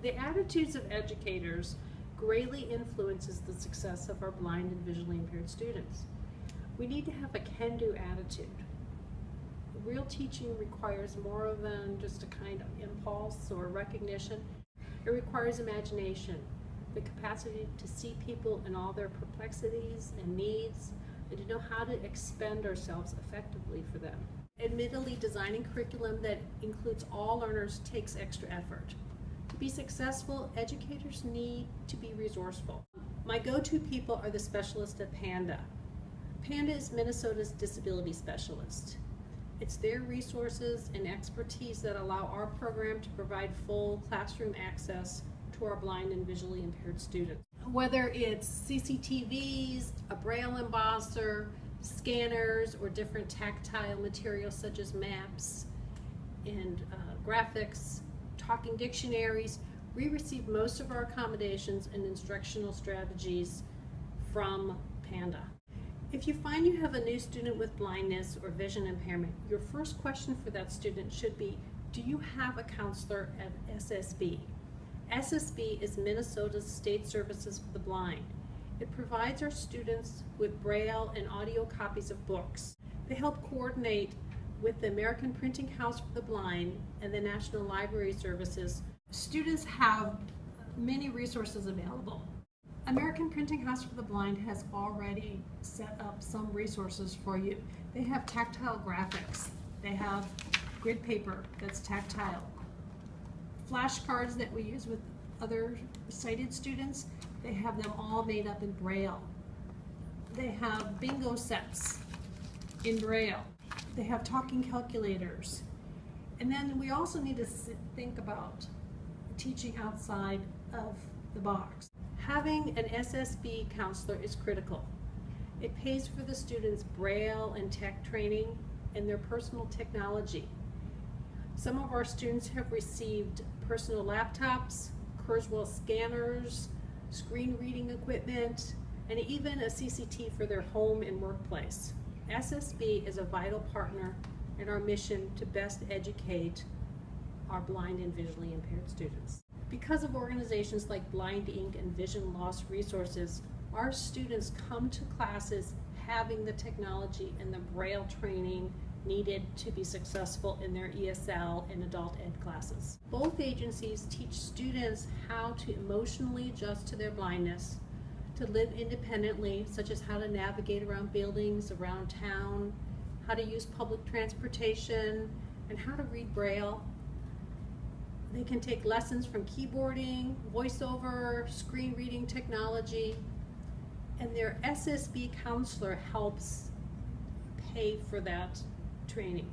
The attitudes of educators greatly influences the success of our blind and visually impaired students. We need to have a can-do attitude. Real teaching requires more than just a kind of impulse or recognition. It requires imagination, the capacity to see people in all their perplexities and needs, and to know how to expend ourselves effectively for them. Admittedly, designing curriculum that includes all learners takes extra effort. To be successful, educators need to be resourceful. My go-to people are the specialists at PANDA. PANDA is Minnesota's disability specialist. It's their resources and expertise that allow our program to provide full classroom access to our blind and visually impaired students. Whether it's CCTVs, a braille embosser, scanners, or different tactile materials such as maps and graphics, talking dictionaries, we receive most of our accommodations and instructional strategies from PANDA. If you find you have a new student with blindness or vision impairment, your first question for that student should be, do you have a counselor at SSB? SSB is Minnesota's State Services for the Blind. It provides our students with braille and audio copies of books. They help coordinate with the American Printing House for the Blind and the National Library Services. Students have many resources available. American Printing House for the Blind has already set up some resources for you. They have tactile graphics. They have grid paper that's tactile. Flashcards that we use with other sighted students, they have them all made up in braille. They have bingo sets in braille. They have talking calculators. And then we also need to think about teaching outside of the box. Having an SSB counselor is critical. It pays for the students' braille and tech training and their personal technology. Some of our students have received personal laptops, Kurzweil scanners, screen reading equipment, and even a CCT for their home and workplace. SSB is a vital partner in our mission to best educate our blind and visually impaired students. Because of organizations like Blind Inc. and Vision Loss Resources, our students come to classes having the technology and the braille training needed to be successful in their ESL and adult ed classes. Both agencies teach students how to emotionally adjust to their blindness, to live independently, such as how to navigate around buildings, around town, how to use public transportation, and how to read braille. They can take lessons from keyboarding, voiceover, screen reading technology, and their SSB counselor helps pay for that training.